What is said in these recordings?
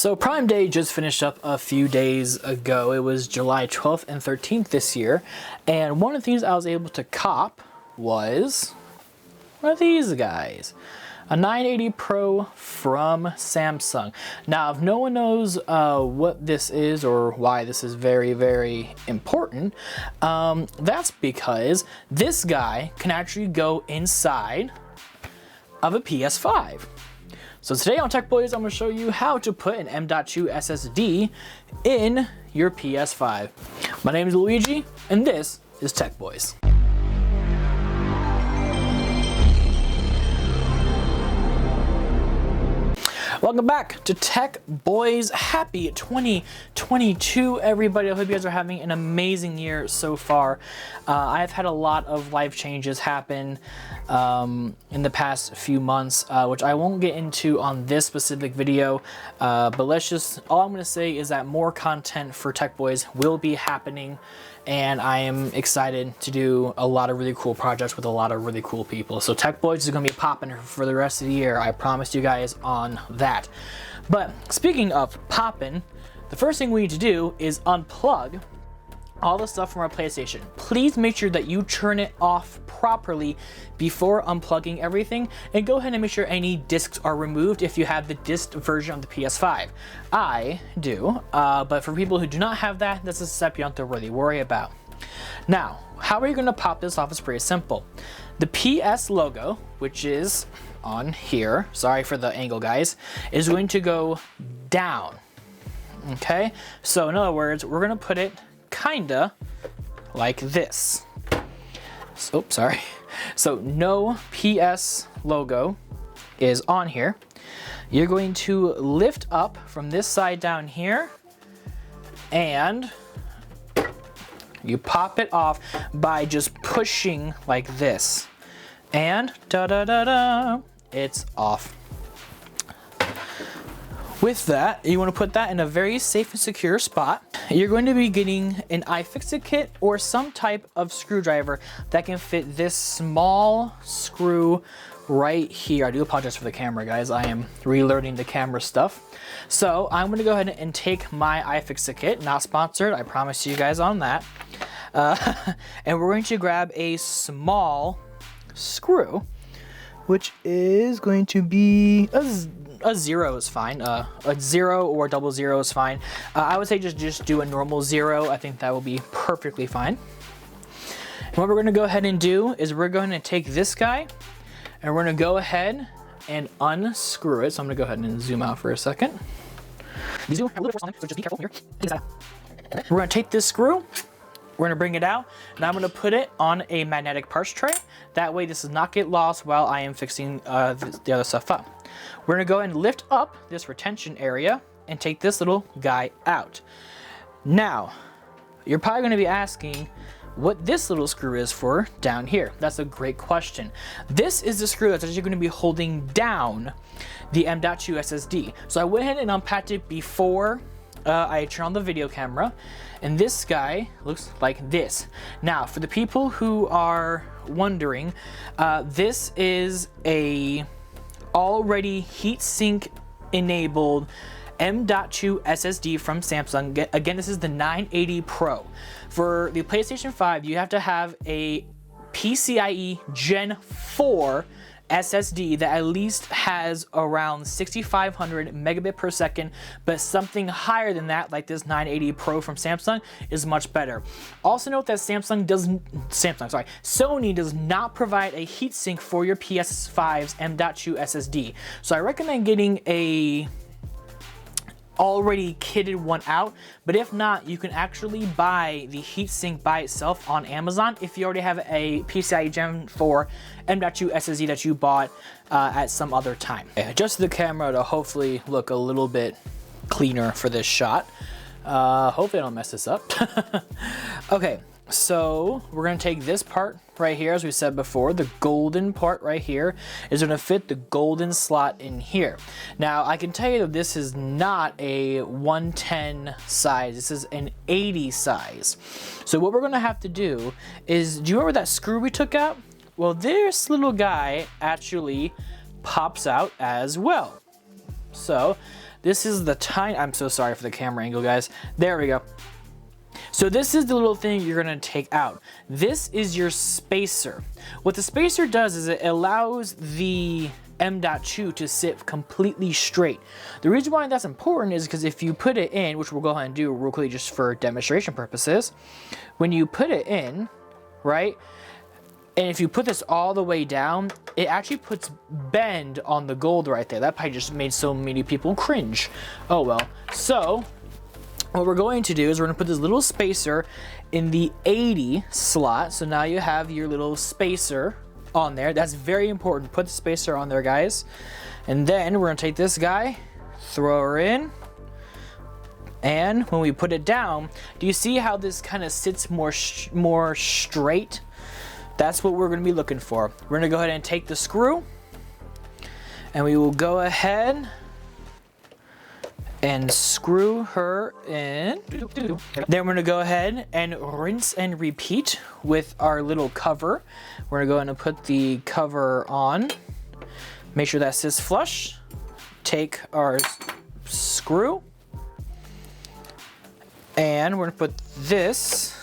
So Prime Day just finished up a few days ago. It was July 12th and 13th this year. And one of the things I was able to cop was one of these guys. A 980 Pro from Samsung. Now, if no one knows what this is or why this is very, very important, that's because this guy can actually go inside of a PS5. So today on TechBois, I'm going to show you how to put an M.2 SSD in your PS5. My name is Luigi, and this is TechBois. Welcome back to TechBois. Happy 2022, everybody. I hope you guys are having an amazing year so far. I've had a lot of life changes happen in the past few months, which I won't get into on this specific video, but all I'm going to say is that more content for TechBois will be happening, and I am excited to do a lot of really cool projects with a lot of really cool people. So TechBois is going to be popping for the rest of the year. I promise you guys on that. But speaking of popping, the first thing we need to do is unplug all the stuff from our PlayStation. Please make sure that you turn it off properly before unplugging everything, and go ahead and make sure any discs are removed if you have the disc version of the PS5. I do, but for people who do not have that, that's a step you don't have to really worry about. Now, how are you going to pop this off? It's pretty simple. The PS logo, which is on here, sorry for the angle guys, is going to go down. Okay, so in other words, we're going to put it kinda like this. So, sorry. So no PS logo is on here. You're going to lift up from this side down here, and you pop it off by just pushing like this, and da-da-da-da, it's off. With that, you want to put that in a very safe and secure spot. You're going to be getting an iFixit kit or some type of screwdriver that can fit this small screw right here. I do apologize for the camera, guys. I am relearning the camera stuff. So I'm going to go ahead and take my iFixit kit, not sponsored, I promise you guys on that. And we're going to grab a small screw, which is going to be a 0 is fine. A 0 or double 0 is fine. I would say just do a normal 0. I think that will be perfectly fine. And what we're going to go ahead and do is we're going to take this guy and we're going to go ahead and unscrew it. So I'm going to go ahead and zoom out for a second. These do have a little force on them, so just be careful here. We're going to take this screw. We're gonna bring it out, and I'm gonna put it on a magnetic parts tray. That way this does not get lost while I am fixing the other stuff up. We're gonna go ahead and lift up this retention area and take this little guy out. Now, you're probably gonna be asking what this little screw is for down here. That's a great question. This is the screw that's actually gonna be holding down the M.2 SSD. So I went ahead and unpacked it before I turn on the video camera, and this guy looks like this. Now, for the people who are wondering, this is a already heatsink enabled M.2 SSD from Samsung. Again, this is the 980 Pro. For the PlayStation 5, you have to have a PCIe Gen 4 SSD that at least has around 6,500 megabit per second, but something higher than that, like this 980 Pro from Samsung, is much better. Also note that Sony does not provide a heatsink for your PS5's M.2 SSD. So I recommend getting a already kitted one out, but if not, you can actually buy the heatsink by itself on Amazon if you already have a PCIe Gen 4 M.2 SSD that you bought at some other time. I adjusted the camera to hopefully look a little bit cleaner for this shot. Hopefully I don't mess this up. Okay, so we're gonna take this part right here, as we said before, the golden part right here is gonna fit the golden slot in here. Now, I can tell you that this is not a 110 size, this is an 80 size. So what we're gonna have to do is, do you remember that screw we took out? Well, this little guy actually pops out as well. So this is the tiny, I'm so sorry for the camera angle, guys. There we go. So this is the little thing you're gonna take out. This is your spacer. What the spacer does is it allows the M.2 to sit completely straight. The reason why that's important is because if you put it in, which we'll go ahead and do real quickly just for demonstration purposes, when you put it in, right, and if you put this all the way down, it actually puts bend on the gold right there. That probably just made so many people cringe. Oh well. So what we're going to do is we're gonna put this little spacer in the 80 slot. So now you have your little spacer on there. That's very important. Put the spacer on there, guys. And then we're gonna take this guy, throw her in, and when we put it down, do you see how this kind of sits more straight? That's what we're gonna be looking for. We're gonna go ahead and take the screw, and we will go ahead and screw her in. Then we're gonna go ahead and rinse and repeat with our little cover. We're gonna go ahead and put the cover on. Make sure that sits flush. Take our screw, and we're gonna put this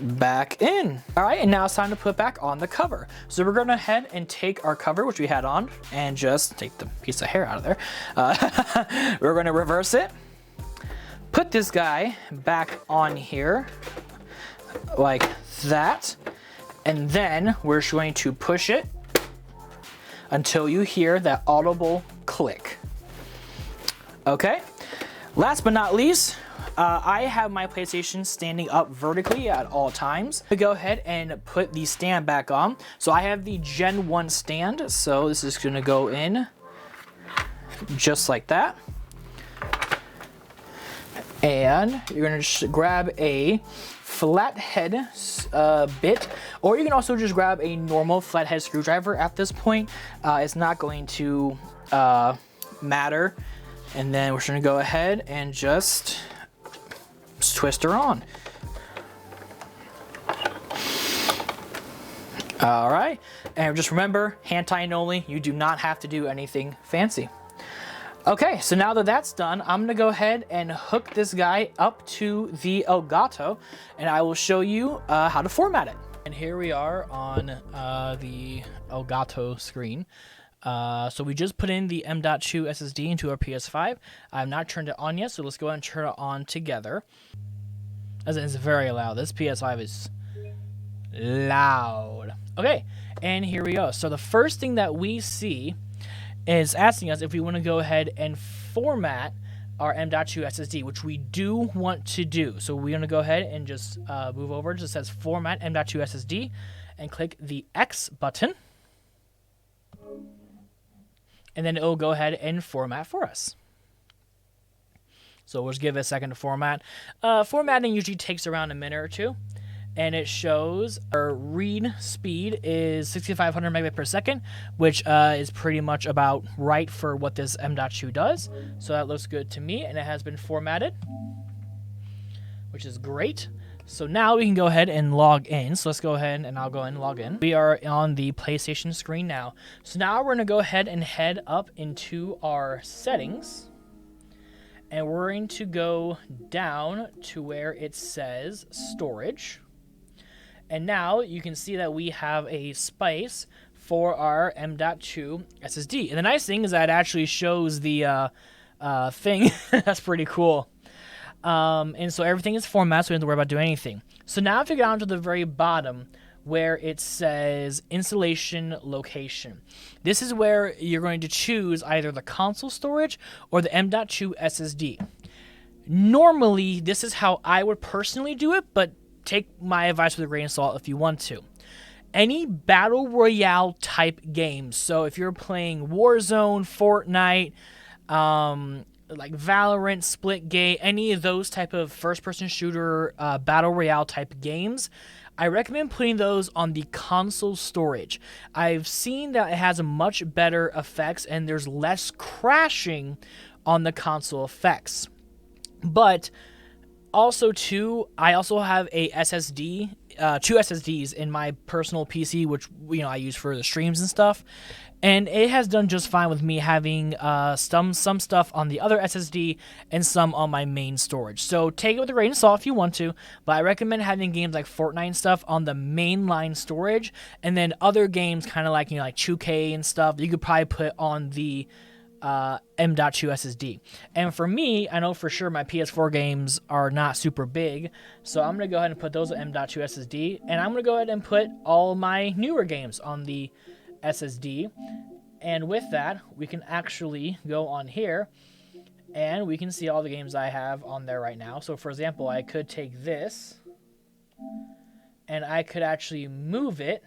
back in. All right, and now it's time to put back on the cover. So we're going ahead and take our cover, which we had on, and just take the piece of hair out of there. We're going to reverse it, put this guy back on here like that, and then we're going to push it until you hear that audible click. Okay, last but not least, I have my PlayStation standing up vertically at all times. We go ahead and put the stand back on. So I have the Gen 1 stand, so this is gonna go in just like that. And you're gonna just grab a flathead bit, or you can also just grab a normal flathead screwdriver at this point. It's not going to matter. And then we're just gonna go ahead and just twist her on. All right, and just remember, hand tying only. You do not have to do anything fancy. Okay, so now that that's done, I'm gonna go ahead and hook this guy up to the Elgato, and I will show you how to format it. And here we are on the Elgato screen. So we just put in the M.2 SSD into our PS5. I have not turned it on yet, so let's go ahead and turn it on together. As it's very loud. This PS5 is loud. Okay, and here we go. So the first thing that we see is asking us if we want to go ahead and format our M.2 SSD, which we do want to do. So we're going to go ahead and just move over. It just says Format M.2 SSD, and click the X button. And then it'll go ahead and format for us. So we'll just give it a second to format. Formatting usually takes around a minute or two. And it shows our read speed is 6,500 megabits per second, which is pretty much about right for what this M.2 does. So that looks good to me, and it has been formatted, which is great. So now we can go ahead and log in. So let's go ahead and I'll go ahead and log in. We are on the PlayStation screen now. So now we're going to go ahead and head up into our settings. And we're going to go down to where it says storage. And now you can see that we have a space for our M.2 SSD. And the nice thing is that it actually shows the thing. That's pretty cool. And so everything is formatted, so we don't have to worry about doing anything. So now if you go down to the very bottom where it says installation location, this is where you're going to choose either the console storage or the M.2 SSD. Normally, this is how I would personally do it, but take my advice with a grain of salt if you want to. Any battle royale type games, so if you're playing Warzone, Fortnite, like Valorant, Splitgate, any of those type of first-person shooter battle royale type games, I recommend putting those on the console storage. I've seen that it has a much better effects and there's less crashing on the console effects. But also too, I also have a SSD, two SSDs in my personal PC, which I use for the streams and stuff. And it has done just fine with me having some stuff on the other SSD and some on my main storage. So take it with a grain of salt if you want to, but I recommend having games like Fortnite and stuff on the mainline storage, and then other games kind of like, like 2K and stuff, you could probably put on the M.2 SSD. And for me, I know for sure my PS4 games are not super big, so I'm going to go ahead and put those on M.2 SSD, and I'm going to go ahead and put all my newer games on the SSD. And with that, we can actually go on here and we can see all the games I have on there right now. So for example, I could take this and I could actually move it.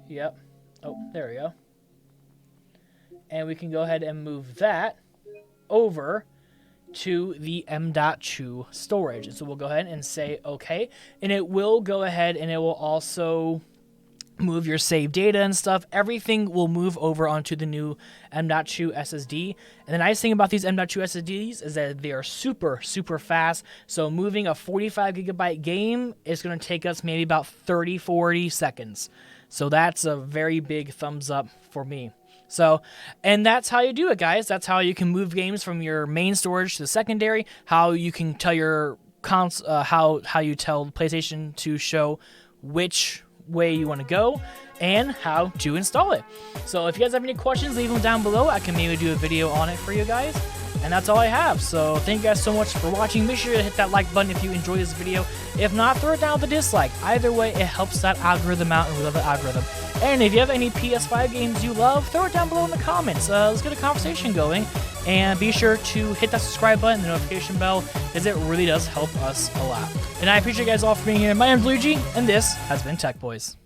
Yep. Oh, there we go. And we can go ahead and move that over to the M.2 storage. So we'll go ahead and say okay, and it will go ahead and it will also move your save data and stuff. Everything will move over onto the new M.2 SSD. And the nice thing about these M.2 SSDs is that they are super fast. So moving a 45 gigabyte game is going to take us maybe about 30-40 seconds. So that's a very big thumbs up for me. So, and that's how you do it, guys. That's how you can move games from your main storage to the secondary. How you can tell your how you tell PlayStation to show which way you want to go and how to install it. So if you guys have any questions, leave them down below. I can maybe do a video on it for you guys. And that's all I have. So thank you guys so much for watching. Make sure to hit that like button if you enjoyed this video. If not, throw it down with a dislike. Either way, it helps that algorithm out, and we love the algorithm. And if you have any PS5 games you love, throw it down below in the comments. Let's get a conversation going. And be sure to hit that subscribe button and the notification bell, as it really does help us a lot. And I appreciate you guys all for being here. My name's Luigi, and this has been TechBois.